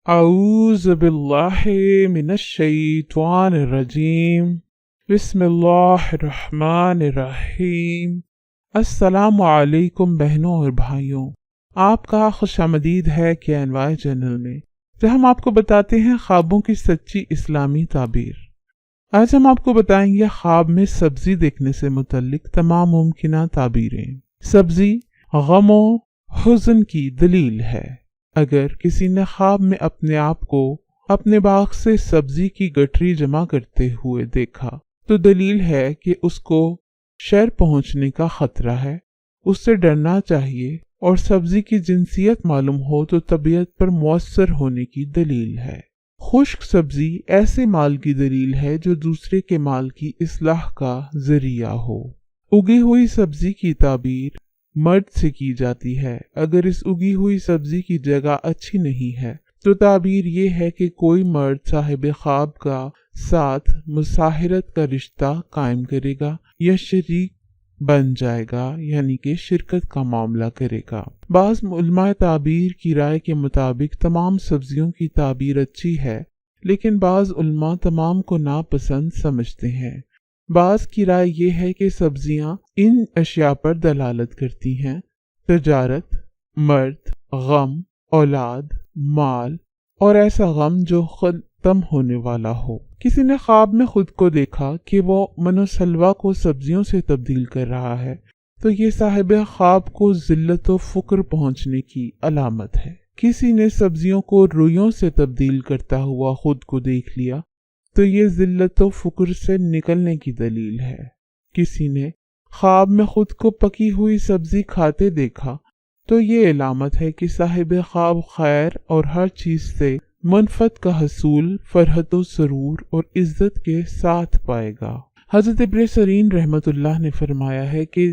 أعوذ بالله من الشيطان الرجيم بسم اللہ الرحمن الرحیم۔ السلام علیکم بہنوں اور بھائیوں، آپ کا خوش آمدید ہے KNY چینل میں، جہاں ہم آپ کو بتاتے ہیں خوابوں کی سچی اسلامی تعبیر۔ آج ہم آپ کو بتائیں گے خواب میں سبزی دیکھنے سے متعلق تمام ممکنہ تعبیریں۔ سبزی غم و حزن کی دلیل ہے۔ اگر کسی نے خواب میں اپنے آپ کو اپنے باغ سے سبزی کی گٹری جمع کرتے ہوئے دیکھا تو دلیل ہے کہ اس کو شر پہنچنے کا خطرہ ہے، اس سے ڈرنا چاہیے، اور سبزی کی جنسیت معلوم ہو تو طبیعت پر مؤثر ہونے کی دلیل ہے۔ خشک سبزی ایسے مال کی دلیل ہے جو دوسرے کے مال کی اصلاح کا ذریعہ ہو۔ اگی ہوئی سبزی کی تعبیر مرد سے کی جاتی ہے۔ اگر اس اگی ہوئی سبزی کی جگہ اچھی نہیں ہے تو تعبیر یہ ہے کہ کوئی مرد صاحب خواب کا ساتھ مساہرت کا رشتہ قائم کرے گا یا شریک بن جائے گا، یعنی کہ شرکت کا معاملہ کرے گا۔ بعض علماء تعبیر کی رائے کے مطابق تمام سبزیوں کی تعبیر اچھی ہے، لیکن بعض علماء تمام کو ناپسند سمجھتے ہیں۔ بعض کی رائے یہ ہے کہ سبزیاں ان اشیاء پر دلالت کرتی ہیں: تجارت، مرد، غم، اولاد، مال، اور ایسا غم جو ختم ہونے والا ہو۔ کسی نے خواب میں خود کو دیکھا کہ وہ من و سلوہ کو سبزیوں سے تبدیل کر رہا ہے تو یہ صاحب خواب کو ذلت و فقر پہنچنے کی علامت ہے۔ کسی نے سبزیوں کو رویوں سے تبدیل کرتا ہوا خود کو دیکھ لیا تو یہ ذلت و فقر سے نکلنے کی دلیل ہے۔ کسی نے خواب میں خود کو پکی ہوئی سبزی کھاتے دیکھا تو یہ علامت ہے کہ صاحب خواب خیر اور ہر چیز سے منفعت کا حصول فرحت و سرور اور عزت کے ساتھ پائے گا۔ حضرت ابن سیرین رحمۃ اللہ نے فرمایا ہے کہ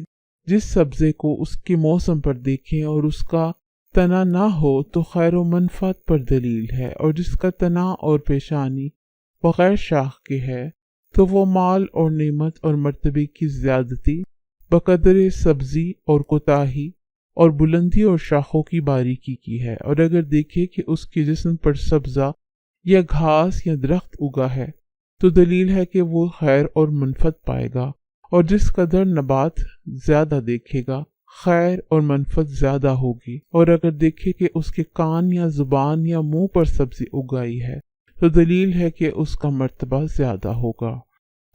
جس سبزے کو اس کے موسم پر دیکھیں اور اس کا تنا نہ ہو تو خیر و منفعت پر دلیل ہے، اور جس کا تنا اور پیشانی بغیر شاخ کے ہے تو وہ مال اور نعمت اور مرتبے کی زیادتی بقدر سبزی اور کوتاہی اور بلندی اور شاخوں کی باریکی کی ہے۔ اور اگر دیکھے کہ اس کے جسم پر سبزہ یا گھاس یا درخت اگا ہے تو دلیل ہے کہ وہ خیر اور منفعت پائے گا، اور جس قدر نبات زیادہ دیکھے گا خیر اور منفعت زیادہ ہوگی۔ اور اگر دیکھے کہ اس کے کان یا زبان یا منہ پر سبزی اگائی ہے تو دلیل ہے کہ اس کا مرتبہ زیادہ ہوگا۔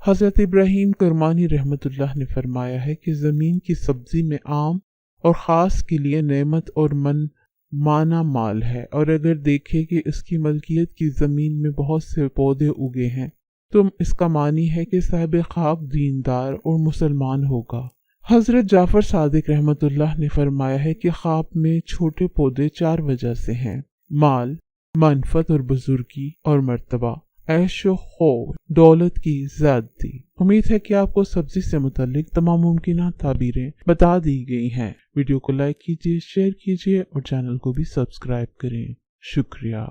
حضرت ابراہیم کرمانی رحمۃ اللہ نے فرمایا ہے کہ زمین کی سبزی میں عام اور خاص کے لیے نعمت اور مانا مال ہے، اور اگر دیکھے کہ اس کی ملکیت کی زمین میں بہت سے پودے اگے ہیں تو اس کا معنی ہے کہ صاحب خواب دیندار اور مسلمان ہوگا۔ حضرت جعفر صادق رحمۃ اللہ نے فرمایا ہے کہ خواب میں چھوٹے پودے 4 وجہ سے ہیں: مال، منفعت اور بزرگی اور مرتبہ، عیش و خور، دولت کی زیادتی۔ امید ہے کہ آپ کو سبزی سے متعلق تمام ممکنہ تعبیریں بتا دی گئی ہیں۔ ویڈیو کو لائک کیجیے، شیئر کیجیے اور چینل کو بھی سبسکرائب کریں۔ شکریہ۔